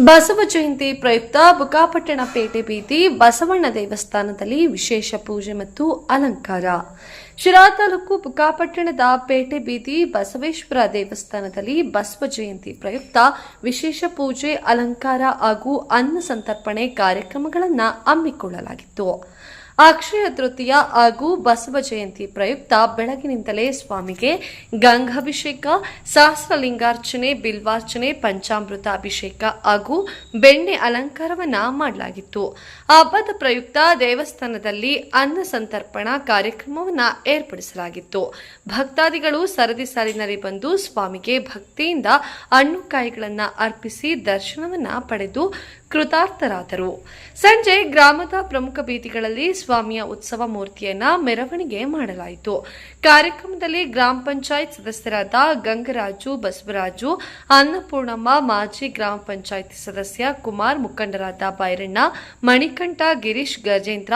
ಬಸವ ಜಯಂತಿ ಪ್ರಯುಕ್ತ ಬುಕ್ಕಾಪಟ್ಟಣ ಪೇಟೆ ಬೀದಿ ಬಸವಣ್ಣ ದೇವಸ್ಥಾನದಲ್ಲಿ ವಿಶೇಷ ಪೂಜೆ ಮತ್ತು ಅಲಂಕಾರ. ಶಿರಾ ತಾಲೂಕು ಬುಕ್ಕಾಪಟ್ಟಣದ ಪೇಟೆ ಬೀದಿ ಬಸವೇಶ್ವರ ದೇವಸ್ಥಾನದಲ್ಲಿ ಬಸವ ಜಯಂತಿ ಪ್ರಯುಕ್ತ ವಿಶೇಷ ಪೂಜೆ, ಅಲಂಕಾರ ಹಾಗೂ ಅನ್ನ ಸಂತರ್ಪಣೆ ಕಾರ್ಯಕ್ರಮಗಳನ್ನು ಹಮ್ಮಿಕೊಳ್ಳಲಾಗಿತ್ತು. ಅಕ್ಷಯ ತೃತೀಯ ಹಾಗೂ ಬಸವ ಜಯಂತಿ ಪ್ರಯುಕ್ತ ಬೆಳಗಿನಿಂದಲೇ ಸ್ವಾಮಿಗೆ ಗಂಗಾಭಿಷೇಕ, ಸಹಸ್ರಲಿಂಗಾರ್ಚನೆ, ಬಿಲ್ವಾರ್ಚನೆ, ಪಂಚಾಮೃತ ಅಭಿಷೇಕ ಹಾಗೂ ಬೆಣ್ಣೆ ಅಲಂಕಾರವನ್ನು ಮಾಡಲಾಗಿತ್ತು. ಹಬ್ಬದ ಪ್ರಯುಕ್ತ ದೇವಸ್ಥಾನದಲ್ಲಿ ಅನ್ನ ಸಂತರ್ಪಣಾ ಕಾರ್ಯಕ್ರಮವನ್ನು ಏರ್ಪಡಿಸಲಾಗಿತ್ತು. ಭಕ್ತಾದಿಗಳು ಸರದಿ ಸಾಲಿನಲ್ಲಿ ಬಂದು ಸ್ವಾಮಿಗೆ ಭಕ್ತಿಯಿಂದ ಹಣ್ಣು ಕಾಯಿಗಳನ್ನು ಅರ್ಪಿಸಿ ದರ್ಶನವನ್ನು ಪಡೆದು ಕೃತಾರ್ಥರಾದರು. ಸಂಜೆ ಗ್ರಾಮದ ಪ್ರಮುಖ ಬೀದಿಗಳಲ್ಲಿ ಸ್ವಾಮಿಯ ಉತ್ಸವ ಮೂರ್ತಿಯನ್ನ ಮೆರವಣಿಗೆ ಮಾಡಲಾಯಿತು. ಕಾರ್ಯಕ್ರಮದಲ್ಲಿ ಗ್ರಾಮ ಪಂಚಾಯತ್ ಸದಸ್ಯರಾದ ಗಂಗರಾಜು, ಬಸವರಾಜು, ಅನ್ನಪೂರ್ಣಮ್ಮ, ಮಾಜಿ ಗ್ರಾಮ ಪಂಚಾಯತ್ ಸದಸ್ಯ ಕುಮಾರ್, ಮುಖಂಡರಾದ ಬೈರಣ್ಣ, ಮಣಿಕಂಠ, ಗಿರೀಶ್, ಗಜೇಂದ್ರ,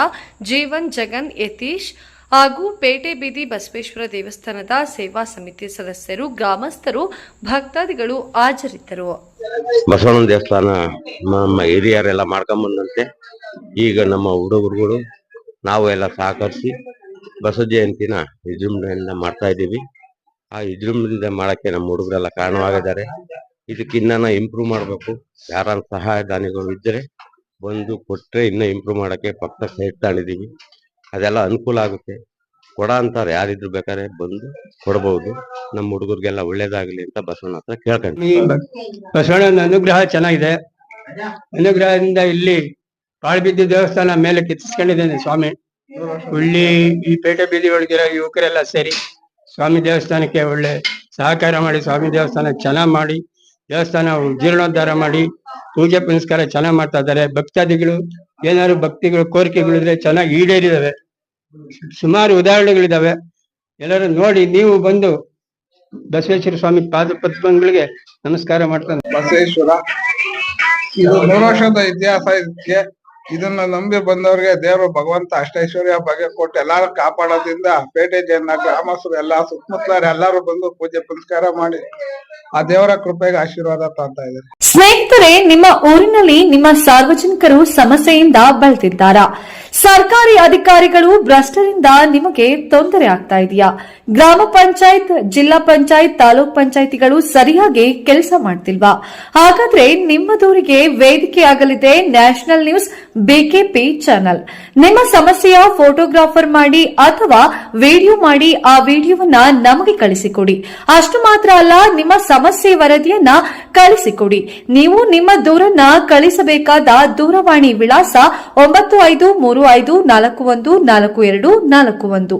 ಜೀವನ್, ಜಗನ್, ಯತೀಶ್ ಹಾಗೂ ಪೇಟೆ ಬೀದಿ ಬಸವೇಶ್ವರ ದೇವಸ್ಥಾನದ ಸೇವಾ ಸಮಿತಿ ಸದಸ್ಯರು, ಗ್ರಾಮಸ್ಥರು, ಭಕ್ತಾದಿಗಳು ಹಾಜರಿದ್ದರು. ಬಸವಣ್ಣ ದೇವಸ್ಥಾನ ನಮ್ಮ ಹಿರಿಯರೆಲ್ಲ ಮಾಡ್ಕೊಂಬಂದಂತೆ ಈಗ ನಮ್ಮ ಹುಡುಗರುಗಳು ನಾವು ಎಲ್ಲ ಸಹಕರಿಸಿ ಬಸವ ಜಯಂತಿನ ವಿಜೃಂಭಣೆಯಿಂದ ಮಾಡ್ತಾ ಇದ್ದೀವಿ. ಆ ವಿಜೃಂಭಣೆಯಿಂದ ಮಾಡಕ್ಕೆ ನಮ್ಮ ಹುಡುಗರೆಲ್ಲ ಕಾರಣವಾಗಿದ್ದಾರೆ. ಇದಕ್ಕಿನ್ನ ಇಂಪ್ರೂವ್ ಮಾಡಬೇಕು. ಯಾರ ಸಹಾಯದಾನಿಗಳು ಇದ್ದರೆ ಬಂದು ಕೊಟ್ಟರೆ ಇನ್ನೂ ಇಂಪ್ರೂವ್ ಮಾಡಕ್ಕೆ ಪಕ್ಕ ಸೈಟ್ ತಗೊಂಡಿದ್ದೀವಿ. ಅದೆಲ್ಲ ಅನುಕೂಲ ಆಗುತ್ತೆ. ಕೊಡ ಅಂತಾರೆ, ಯಾರಿದ್ರು ಬೇಕಾದ್ರೆ ಬಂದು ಕೊಡಬಹುದು. ನಮ್ಮ ಹುಡುಗರಿಗೆಲ್ಲ ಒಳ್ಳೇದಾಗ್ಲಿ ಅಂತ ಬಸವಣ್ಣ ಹತ್ರ ಕೇಳ್ಕೊಂಡ್ವಿ. ಬಸವಣ್ಣನ ಅನುಗ್ರಹ ಚೆನ್ನಾಗಿದೆ. ಅನುಗ್ರಹದಿಂದ ಇಲ್ಲಿ ಕಾಳ್ಬಿದ್ದಿ ದೇವಸ್ಥಾನ ಮೇಲೆ ಕೆತ್ತಿಸ್ಕೊಂಡಿದ್ದೇನೆ ಸ್ವಾಮಿ. ಇಲ್ಲಿ ಈ ಪೇಟೆ ಬೀದಿ ಒಳಗಿರೋ ಯುವಕರೆಲ್ಲ ಸೇರಿ ಸ್ವಾಮಿ ದೇವಸ್ಥಾನಕ್ಕೆ ಒಳ್ಳೆ ಸಹಕಾರ ಮಾಡಿ ಸ್ವಾಮಿ ದೇವಸ್ಥಾನ ಚೆನ್ನಾಗಿ ಮಾಡಿ ದೇವಸ್ಥಾನ ಜೀರ್ಣೋದ್ಧಾರ ಮಾಡಿ ಪೂಜೆ ಪುನಸ್ಕಾರ ಚೆನ್ನಾಗಿ ಮಾಡ್ತಾ ಇದ್ದಾರೆ. ಭಕ್ತಾದಿಗಳು ಏನಾದ್ರು ಭಕ್ತಿಗಳು ಕೋರಿಕೆಗಳಿದ್ರೆ ಚೆನ್ನಾಗಿ ಈಡೇರಿದಾವೆ. ಸುಮಾರು ಉದಾಹರಣೆಗಳಿದಾವೆ. ಎಲ್ಲರೂ ನೋಡಿ ನೀವು ಬಂದು ಬಸವೇಶ್ವರ ಸ್ವಾಮಿ ಪಾದ ಪದ್ಮಗಳಿಗೆ ನಮಸ್ಕಾರ ಮಾಡ್ತಾನೆ. ಬಸವೇಶ್ವರ ಇದು 100 ವರ್ಷದ ಇತಿಹಾಸ. ಇದನ್ನ ನಂಬಿ ಬಂದವ್ರಿಗೆ ದೇವರು ಭಗವಂತ ಅಷ್ಟೈಶ್ವರ್ಯ ಭಾಗ್ಯ ಕೊಟ್ಟು ಎಲ್ಲಾರು ಕಾಪಾಡೋದ್ರಿಂದ ಪೇಟೆ ಜನ ಗ್ರಾಮಸ್ಥರು ಎಲ್ಲ ಸುತ್ತಮುತ್ತಲ ಎಲ್ಲಾರು ಬಂದು ಪೂಜೆ ಪುನಸ್ಕಾರ ಮಾಡಿ ಆ ದೇವರ ಕೃಪೆಗೆ ಆಶೀರ್ವಾದ ತಗೊಂತಾ ಇದ್ದಾರೆ. ಸ್ನೇಹಿತರೆ, ನಿಮ್ಮ ಊರಿನಲ್ಲಿ ನಿಮ್ಮ ಸಾರ್ವಜನಿಕರು ಸಮಸ್ಯೆಯಿಂದ ಬಳಲ್ತಿದ್ದಾರಾ? ಸರ್ಕಾರಿ ಅಧಿಕಾರಿಗಳು ಭ್ರಷ್ಟರಿಂದ ನಿಮಗೆ ತೊಂದರೆ ಆಗ್ತಾ ಇದೆಯಾ? ಗ್ರಾಮ ಪಂಚಾಯತ್, ಜಿಲ್ಲಾ ಪಂಚಾಯತ್, ತಾಲೂಕ್ ಪಂಚಾಯತಿಗಳು ಸರಿಯಾಗಿ ಕೆಲಸ ಮಾಡ್ತಿಲ್ವಾ? ಹಾಗಾದ್ರೆ ನಿಮ್ಮ ದೂರಿಗೆ ವೇದಿಕೆಯಾಗಲಿದೆ ನ್ಯಾಷನಲ್ ನ್ಯೂಸ್ ಬಿಕೆಪಿ ಚಾನೆಲ್. ನಿಮ್ಮ ಸಮಸ್ಯೆಯ ಫೋಟೋಗ್ರಾಫರ್ ಮಾಡಿ ಅಥವಾ ವಿಡಿಯೋ ಮಾಡಿ ಆ ವಿಡಿಯೋವನ್ನ ನಮಗೆ ಕಳಿಸಿಕೊಡಿ. ಅಷ್ಟು ಮಾತ್ರ ಅಲ್ಲ, ನಿಮ್ಮ ಸಮಸ್ಯೆ ವರದಿಯನ್ನ ಕಳಿಸಿಕೊಡಿ. ನೀವು ನಿಮ್ಮ ದೂರನ್ನ ಕಳಿಸಬೇಕಾದ ದೂರವಾಣಿ ವಿಳಾಸ 9535414241.